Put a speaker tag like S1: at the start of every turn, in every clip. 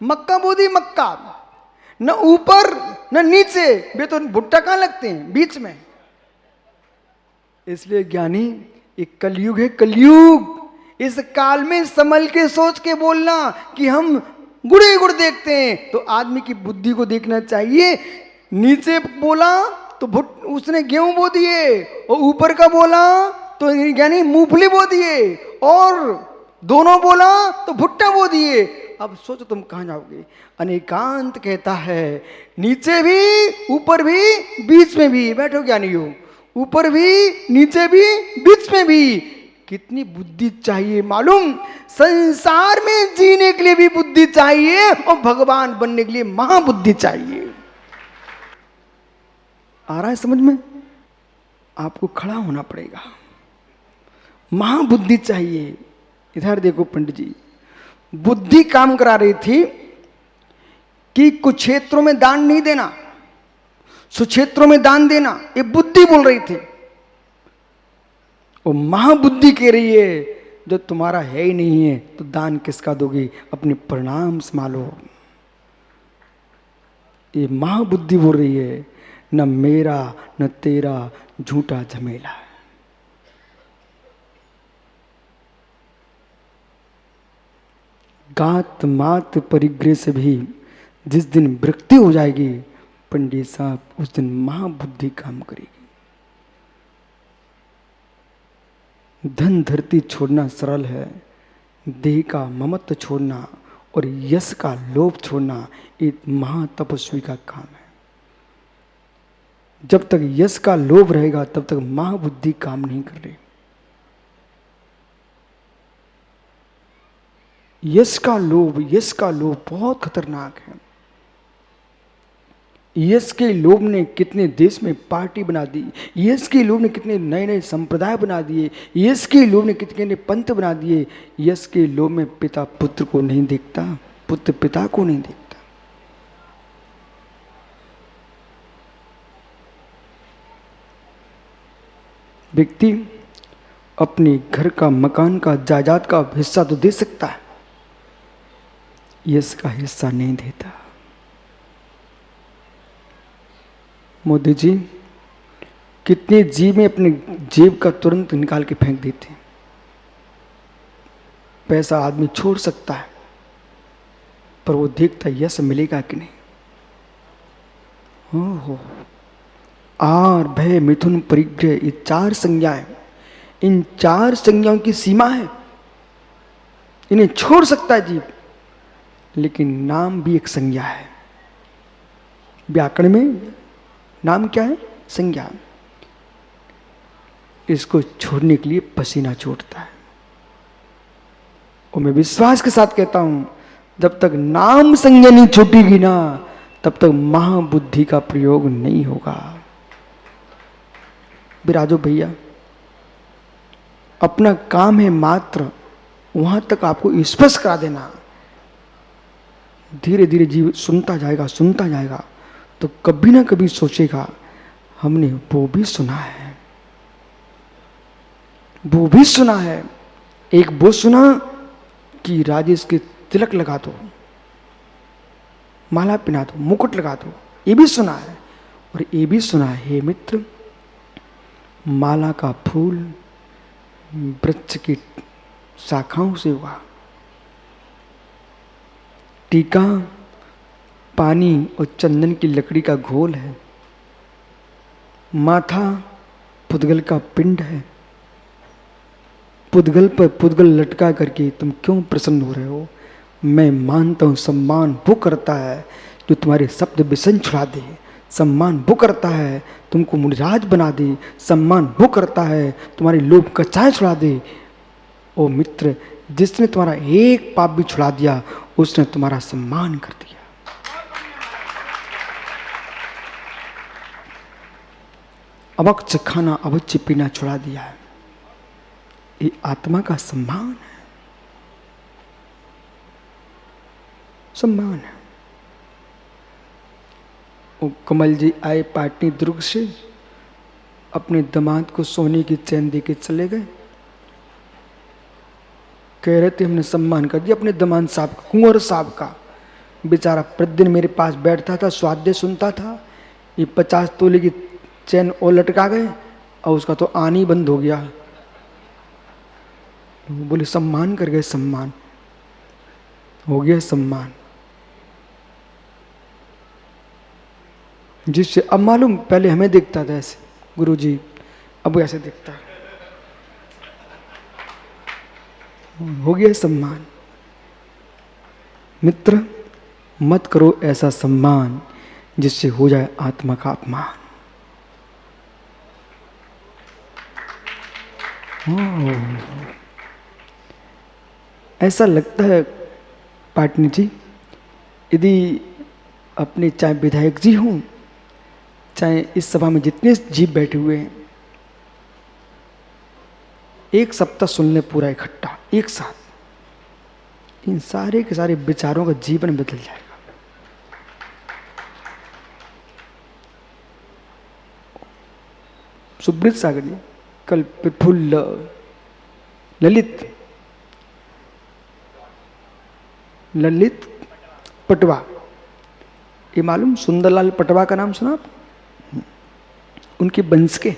S1: मक्का बोधी मक्का, न ऊपर न नीचे, वे तो भुट्टा कहां लगते हैं, बीच में। इसलिए ज्ञानी, एक कलयुग है, कलयुग। इस काल में संभल के सोच के बोलना कि हम गुड़ गुड़ देखते हैं, तो आदमी की बुद्धि को देखना चाहिए। नीचे बोला तो उसने गेहूं बो दिए, और ऊपर का बोला तो यानी मूंगफली बो दिए, और दोनों बोला तो भुट्टा बो दिए। अब सोचो तुम कहां जाओगे। अनेकांत कहता है, नीचे भी ऊपर भी बीच में भी। बैठो ज्ञानी हो, ऊपर भी नीचे भी बीच में भी। कितनी बुद्धि चाहिए मालूम। संसार में जीने के लिए भी बुद्धि चाहिए, और भगवान बनने के लिए महाबुद्धि चाहिए। आ रहा है समझ में? आपको खड़ा होना पड़ेगा, महाबुद्धि चाहिए। इधर देखो पंडित जी, बुद्धि काम करा रही थी कि कुछ क्षेत्रों में दान नहीं देना, सुक्षेत्रों में दान देना, ये बुद्धि बोल रही थी। वो महाबुद्धि कह रही है, जो तुम्हारा है ही नहीं है तो दान किसका दोगे, अपने परिणाम संभालो। ये महाबुद्धि बोल रही है, न मेरा न तेरा झूठा झमेला। गात मात परिग्रह से भी जिस दिन मृत्यु हो जाएगी, पंडित साहब, उस दिन महाबुद्धि काम करेगी। धन धरती छोड़ना सरल है, देह का ममत्व छोड़ना और यश का लोभ छोड़ना एक महातपस्वी का काम है। जब तक यश का लोभ रहेगा तब तक महाबुद्धि काम नहीं कर रही। यश का लोभ बहुत खतरनाक है। यश के लोभ ने कितने देश में पार्टी बना दी, यश के लोभ ने कितने नए नए संप्रदाय बना दिए, यश के लोभ ने कितने पंथ बना दिए। यश के लोभ में पिता पुत्र को नहीं देखता, पुत्र पिता को नहीं देखता। व्यक्ति अपने घर का, मकान का, जायदाद का हिस्सा तो दे सकता है, यश का हिस्सा नहीं देता। मोदी जी कितने जीव में अपने जेब का तुरंत निकाल के फेंक देते हैं। पैसा आदमी छोड़ सकता है, पर वो देखता है यश मिलेगा कि नहीं। हो आर भय मिथुन परिग्रह, ये 4 संज्ञाएं, इन 4 संज्ञाओं की सीमा है। इन्हें छोड़ सकता है जीव, लेकिन नाम भी एक संज्ञा है। व्याकरण में नाम क्या है? संज्ञा। इसको छोड़ने के लिए पसीना छूटता है। और मैं विश्वास के साथ कहता हूं, जब तक नाम संज्ञा नहीं छूटेगी ना, तब तक महाबुद्धि का प्रयोग नहीं होगा। विराजो भैया, अपना काम है मात्र वहां तक आपको स्पर्श करा देना। धीरे धीरे जीव सुनता जाएगा, तो कभी ना कभी सोचेगा, हमने वो भी सुना है। एक वो सुना कि राजेश के तिलक लगा दो, माला पहना दो, मुकुट लगा दो, ये भी सुना है। और ये भी सुना है, हे मित्र, माला का फूल वृक्ष की शाखाओं से हुआ, टीका पानी और चंदन की लकड़ी का घोल है, माथा पुद्गल का पिंड है। पुद्गल पर पुद्गल लटका करके तुम क्यों प्रसन्न हो रहे हो? मैं मानता हूं सम्मान वो करता है जो तुम्हारे शब्द व्यसन छुड़ा दे, सम्मान वो करता है तुमको मुनिराज बना दे, सम्मान वो करता है तुम्हारे लोभ कचाए छुड़ा दे। ओ मित्र, जिसने तुम्हारा एक पाप भी छुड़ा दिया, उसने तुम्हारा सम्मान कर दिया। अवक्ष खाना अवच्य पीना छुड़ा दिया है, ये आत्मा का सम्मान है, सम्मान है। वो कमल जी आए पाटनी दुर्ग से, अपने दामाद को सोने की चैन दे के चले गए। कह रहे थे हमने सम्मान कर दिया अपने दामाद साहब का, कुंवर साहब का, बेचारा प्रतिदिन मेरे पास बैठता था, स्वाध्याय सुनता था। ये 50 तोले की चैन और लटका गए और उसका तो आनी बंद हो गया। बोले सम्मान कर गए, सम्मान हो गया, सम्मान। जिससे अब मालूम, पहले हमें दिखता था ऐसे गुरुजी, अब ऐसे दिखता है, हो गया सम्मान। मित्र, मत करो ऐसा सम्मान जिससे हो जाए आत्मा का अपमान। ऐसा लगता है पाटनी जी, यदि अपने चाहे विधायक जी हों, चाहे इस सभा में जितने जीव बैठे हुए हैं, एक सप्ताह सुन ले पूरा इकट्ठा एक साथ, इन सारे के सारे विचारों का जीवन बदल जाएगा। सुब्रत सागर जी कल प्रफुल्ल ललित पटवा, ये मालूम सुंदरलाल पटवा का नाम सुना आप? उनके वंश के।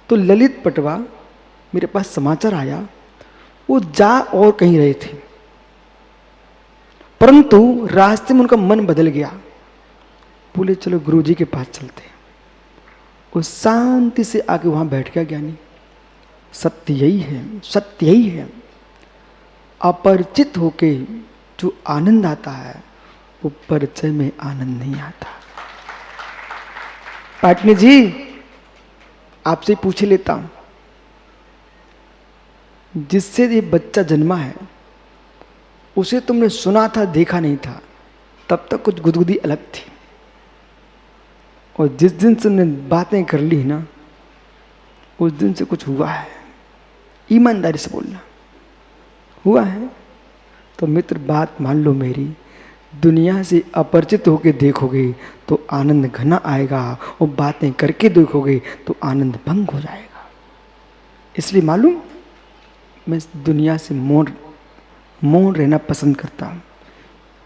S1: तो ललित पटवा, मेरे पास समाचार आया, वो जा और कहीं रहे थे, परंतु रास्ते में उनका मन बदल गया। बोले चलो गुरुजी के पास चलते हैं। वो शांति से आके वहां बैठ गया। ज्ञानी, सत्य यही है, सत्य यही है। अपरिचित होके जो आनंद आता है, वो परिचय में आनंद नहीं आता। पाटनी जी, आपसे पूछ लेता हूं, जिससे ये बच्चा जन्मा है, उसे तुमने सुना था, देखा नहीं था, तब तक कुछ गुदगुदी अलग थी, और जिस दिन से तुमने बातें कर ली ना, उस दिन से कुछ हुआ है। ईमानदारी से बोलना, हुआ है। तो मित्र, बात मान लो मेरी, दुनिया से अपरिचित होकर देखोगे तो आनंद घना आएगा, और बातें करके देखोगे तो आनंद भंग हो जाएगा। इसलिए मालूम, मैं दुनिया से मौन रहना पसंद करता हूँ,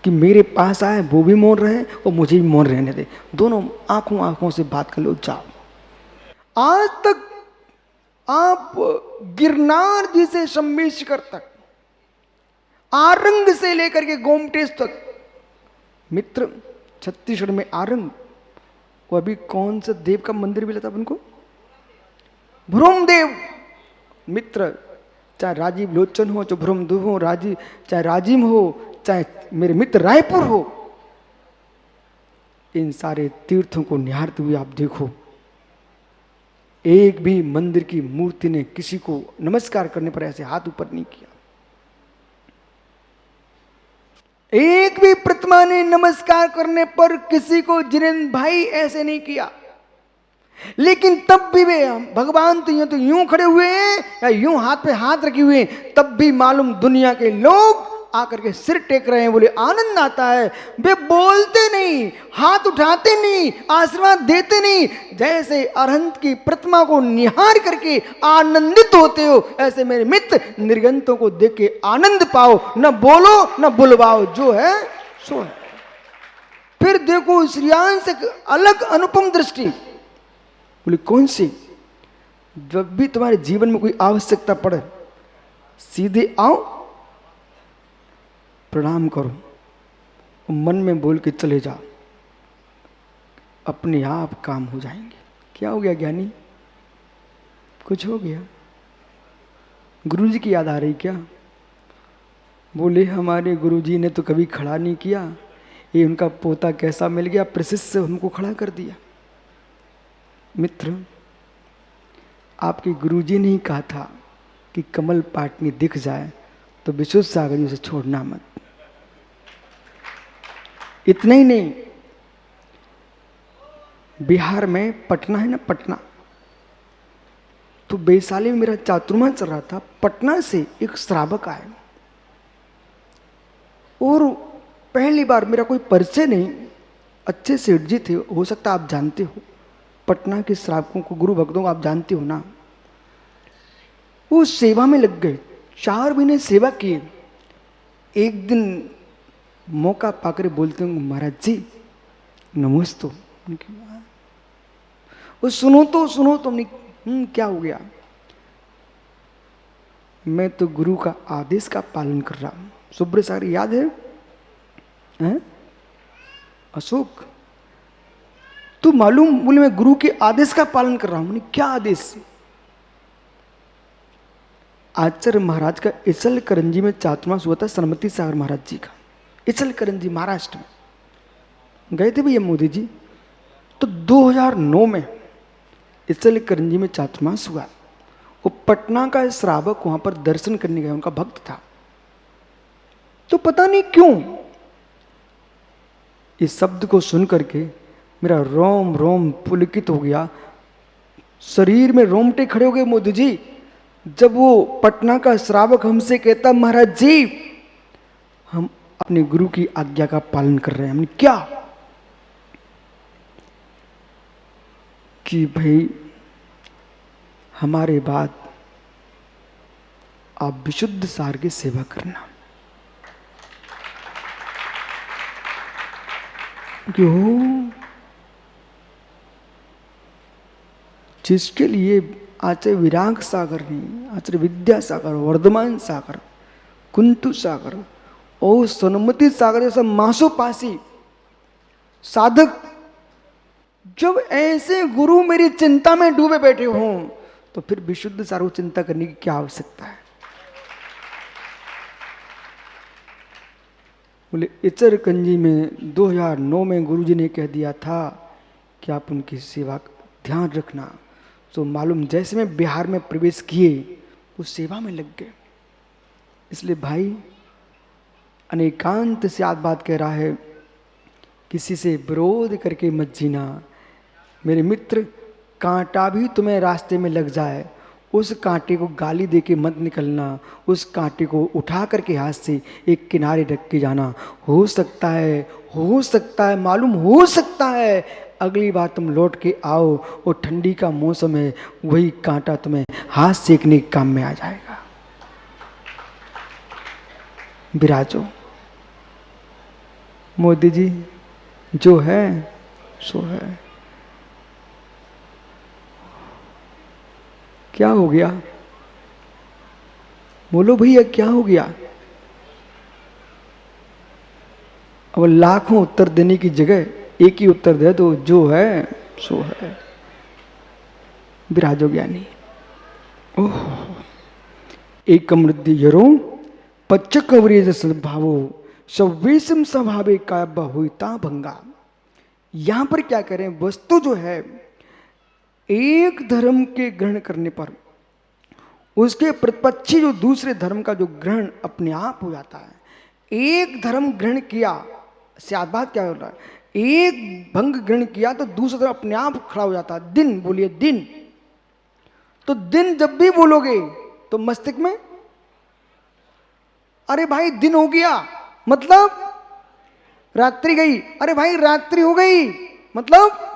S1: कि मेरे पास आए वो भी मौन रहे और मुझे भी मौन रहने दे, दोनों आंखों से बात कर लो, जाओ। आज तक आप गिरनार जी से शम्मेश्वर तक, आरंग से लेकर के गोमटेश तक, मित्र छत्तीसगढ़ में आरंग, वो अभी कौन सा देव का मंदिर मिला था उनको? भ्रमदेव। मित्र, चाहे राजीव लोचन हो, चाहे भ्रमदेव हो, चाहे राजिम हो, चाहे मेरे मित्र रायपुर हो, इन सारे तीर्थों को निहारते हुए आप देखो, एक भी मंदिर की मूर्ति ने किसी को नमस्कार करने पर ऐसे हाथ ऊपर नहीं किया। एक भी प्रतिमा ने नमस्कार करने पर किसी को जिनेंद्र भाई ऐसे नहीं किया। लेकिन तब भी वे भगवान तो यूं खड़े हुए हैं या यूं हाथ पे हाथ रखे हुए हैं, तब भी मालूम दुनिया के लोग आकर के सिर टेक रहे हैं। बोले आनंद आता है। वे बोलते नहीं, हाथ उठाते नहीं, आशीर्वाद देते नहीं। जैसे अरहंत की प्रतिमा को निहार करके आनंदित होते हो, ऐसे मेरे मित्र निर्गंतों को देख के आनंद पाओ। न बोलो न बुलवाओ, जो है सो है। फिर देखो श्रीयान से अलग अनुपम दृष्टि। बोले कौन सी? जब भी तुम्हारे जीवन में कोई आवश्यकता पड़े, सीधे आओ, प्रणाम करो, मन में बोल के चले जाओ, अपने आप काम हो जाएंगे। क्या हो गया ज्ञानी? कुछ हो गया? गुरुजी की याद आ रही क्या? बोले हमारे गुरुजी ने तो कभी खड़ा नहीं किया, ये उनका पोता कैसा मिल गया, प्रशिष्य से हमको खड़ा कर दिया। मित्र, आपके गुरुजी ने ही कहा था कि कमल पाटनी दिख जाए तो विशुद्ध सागर जी उसे छोड़ना मत। इतना ही नहीं, बिहार में पटना है ना, पटना, तो वैशाली में मेरा चातुर्मा चल रहा था। पटना से एक श्रावक आए और पहली बार, मेरा कोई परिचय नहीं, अच्छे सेठ जी थे, हो सकता आप जानते हो, पटना के श्रावकों को, गुरु भक्तों को आप जानते हो ना। वो सेवा में लग गए, 4 महीने सेवा किए। एक दिन मौका पाकर बोलते हूँ महाराज जी नमस्ते। वो सुनो तो हमने क्या हो गया? मैं तो गुरु का आदेश का पालन कर रहा हूं। सुब्र सागर याद है? अशोक तू मालूम? बोले मैं गुरु के आदेश का पालन कर रहा हूं। क्या आदेश? आचार्य महाराज का इचल करंजी में चातुर्मास हुआ था, सरमती सागर महाराज जी का। इचल करंजी महाराष्ट्र में गए थे भैया मोदी जी। तो 2009 में इचल करंजी में चातुर्मास हुआ। वो पटना का श्रावक वहां पर दर्शन करने गया, उनका भक्त था। तो पता नहीं क्यों इस शब्द को सुन करके मेरा रोम रोम पुलकित हो गया, शरीर में रोमटे खड़े हो गए मोदी जी। जब वो पटना का श्रावक हमसे कहता महाराज जी हम अपने गुरु की आज्ञा का पालन कर रहे हैं। हमने क्या कि भाई हमारे बाद आप विशुद्ध सार की सेवा करना। क्यों? जिसके लिए आचार्य विराग सागर नहीं, आचार्य विद्यासागर, वर्धमान सागर, कुंतु सागर और सनमति सागर जैसा मासोपासी साधक, जब ऐसे गुरु मेरी चिंता में डूबे बैठे हों तो फिर विशुद्ध सार को चिंता करने की क्या आवश्यकता है? बोले इचर कंजी में 2009 में गुरुजी ने कह दिया था कि आप उनकी सेवा का ध्यान रखना। तो मालूम जैसे मैं बिहार में प्रवेश किए वो सेवा में लग गए। इसलिए भाई अनेकांत से आज बात कह रहा है, किसी से विरोध करके मत जीना। मेरे मित्र, कांटा भी तुम्हें रास्ते में लग जाए, उस कांटे को गाली दे के मत निकलना, उस कांटे को उठा करके हाथ से एक किनारे रख के जाना। हो सकता है मालूम हो सकता है अगली बार तुम लौट के आओ और ठंडी का मौसम है, वही कांटा तुम्हें हाथ सेकने के काम में आ जाएगा। विराजो मोदी जी, जो है सो है। क्या हो गया? बोलो भैया क्या हो गया? अब लाखों उत्तर देने की जगह एक ही उत्तर दे दो, जो है सो है। विराजो ज्ञानी। ओह एक मृद्धि यरो पच्चक अवरेज सद्भावो सवेशम स्वभावे काव्य हुईता भंगा। यहां पर क्या करें? वस्तु जो है एक धर्म के ग्रहण करने पर उसके प्रतिपक्षी जो दूसरे धर्म का जो ग्रहण अपने आप हो जाता है। एक धर्म ग्रहण किया, सियाद बात क्या हो रहा है, एक भंग ग्रहण किया तो दूसरा धर्म अपने आप खड़ा हो जाता है। दिन बोलिए दिन। तो दिन जब भी बोलोगे तो मस्तिष्क में अरे भाई दिन हो गया मतलब रात्रि गई, अरे भाई रात्रि हो गई मतलब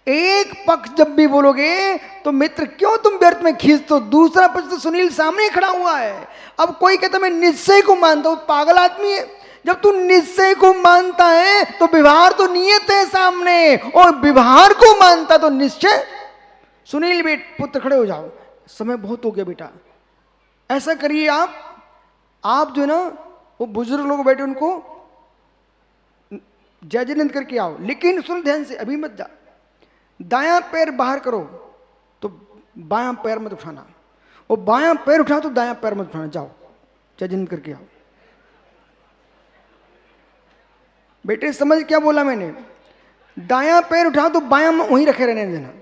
S1: एक पक्ष जब भी बोलोगे तो मित्र क्यों तुम व्यर्थ में खींचते हो? दूसरा पक्ष तो सुनील सामने खड़ा हुआ है। अब कोई कहता मैं निश्चय को मानता हूं, पागल आदमी है। जब तू निश्चय को मानता है तो व्यवहार तो नियत है सामने, और व्यवहार को मानता तो निश्चय। सुनील बेट पुत्र खड़े हो जाओ, समय बहुत हो गया बेटा। ऐसा करिए आप जो है ना वो बुजुर्ग लोग बैठे उनको जय जयंत करके आओ, लेकिन सुन ध्यान से, अभी मत जा। दायां पैर बाहर करो तो बायां पैर मत उठाना, और बायां पैर उठा तो दायां पैर मत उठाना। जाओ जय जयंत करके आओ। बेटे समझ क्या बोला मैंने? दायां पैर उठाओ तो बायां वहीं रखे रहने देना,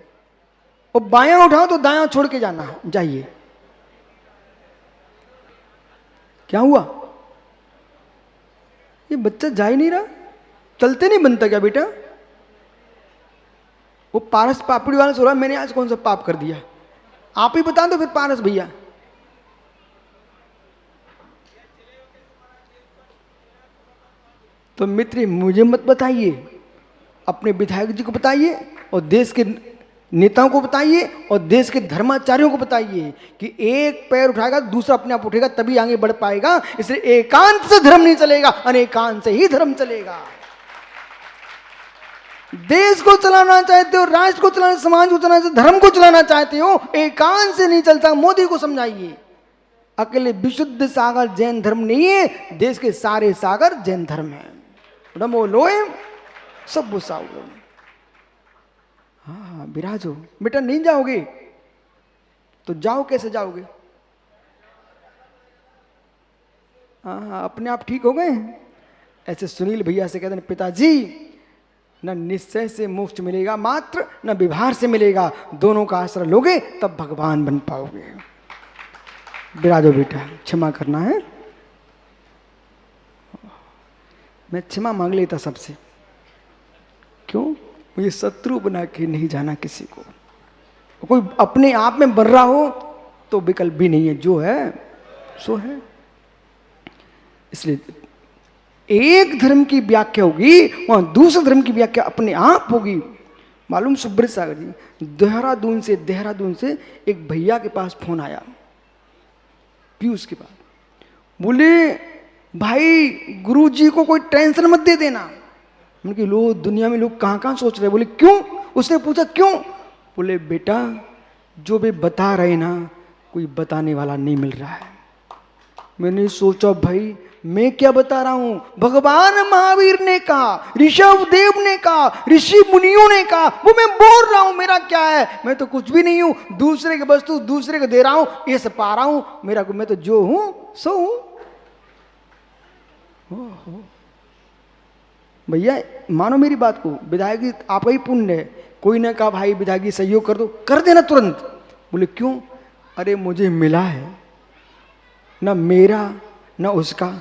S1: और बायां उठाओ तो दायां छोड़ के जाना। जाइए। क्या हुआ? ये बच्चा जा ही नहीं रहा, चलते नहीं बनता क्या बेटा? वो पारस पापड़ी वाला सो रहा, मैंने आज कौन सा पाप कर दिया? आप ही बता दो फिर पारस भैया। तो मित्र मुझे मत बताइए, अपने विधायक जी को बताइए और देश के नेताओं को बताइए और देश के धर्माचार्यों को बताइए कि एक पैर उठाएगा दूसरा अपने आप उठेगा, तभी आगे बढ़ पाएगा। इसलिए एकांत से धर्म नहीं चलेगा, अनेकांत से ही धर्म चलेगा। देश को चलाना चाहते हो, राष्ट्र को चलाना, समाज को चलाना, धर्म को चलाना चाहते हो, एकांत से नहीं चलता। मोदी को समझाइए, अकेले विशुद्ध सागर जैन धर्म नहीं है, देश के सारे सागर जैन धर्म है। नमो लोए सब बुसाओ। हाँ विराजो बेटा, नहीं जाओगे तो जाओ, कैसे जाओगे? हाँ अपने आप ठीक हो गए। ऐसे सुनील भैया से कहते हैं, पिताजी न निश्चय से मोक्ष मिलेगा मात्र, न विभार से मिलेगा, दोनों का आश्रय लोगे तब भगवान बन पाओगे। विराजो बेटा, क्षमा करना है। मैं क्षमा मांग लेता सबसे, क्यों? मुझे शत्रु बना के नहीं जाना किसी को। कोई अपने आप में बन रहा हो तो विकल्प भी नहीं है, जो है सो है। इसलिए एक धर्म की व्याख्या होगी, वहां दूसरे धर्म की व्याख्या अपने आप होगी। मालूम सुब्रत सागर जी, देहरादून से एक भैया के पास फोन आया, पीयूष के पास। बोले भाई गुरुजी को कोई टेंशन मत दे देना। उनके लोग दुनिया में लोग कहाँ कहाँ सोच रहे हैं। बोले क्यों? उसने पूछा क्यों? बोले बेटा जो वे बता रहे ना, कोई बताने वाला नहीं मिल रहा है। मैंने सोचा भाई मैं क्या बता रहा हूं, भगवान महावीर ने कहा, ऋषभ देव ने कहा, ऋषि मुनियों ने कहा, वो मैं बोल रहा हूं। मेरा क्या है, मैं तो कुछ भी नहीं हूं, दूसरे की वस्तु दूसरे को दे रहा हूं, ये सब पा रहा हूं। मेरा मैं तो जो हूं सो हूं। भैया मानो मेरी बात को, विधायक आपका ही पुण्य है। कोई ने कहा भाई विधायक सहयोग कर दो, कर देना तुरंत। बोले क्यों? अरे मुझे मिला है, न मेरा न उसका,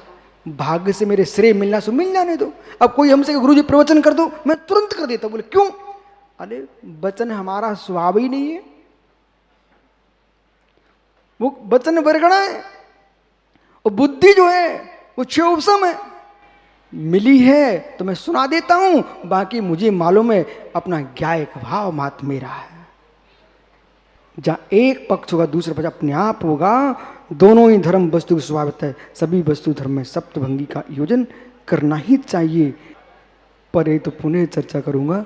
S1: भाग्य से मेरे श्रेय मिलना सो मिल जाने दो। अब कोई हमसे गुरुजी प्रवचन कर दो, मैं तुरंत कर देता। बोले क्यों? अरे वचन हमारा स्वभाव ही नहीं है, वो वचन बरगड़ा है, और बुद्धि जो है वो क्षोभसम है। मिली है तो मैं सुना देता हूं, बाकी मुझे मालूम है अपना ज्ञायक भाव मात्र मेरा है। जहां एक पक्ष होगा दूसरा पक्ष अपने आप होगा। दोनों ही धर्म वस्तु स्वाभाविक है, सभी वस्तु धर्म में सप्तभंगी का योजन करना ही चाहिए। पर ये तो पुनः चर्चा करूंगा।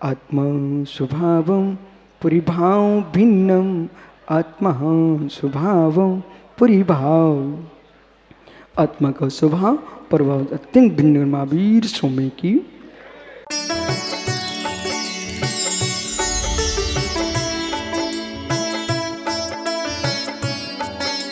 S1: आत्मा स्वभावम परिभाव भिन्नम, आत्मा स्वभावम परिभाव। आत्मा का स्वभाव प्रभाव अत्यंत भिन्न महावीर स्वामी की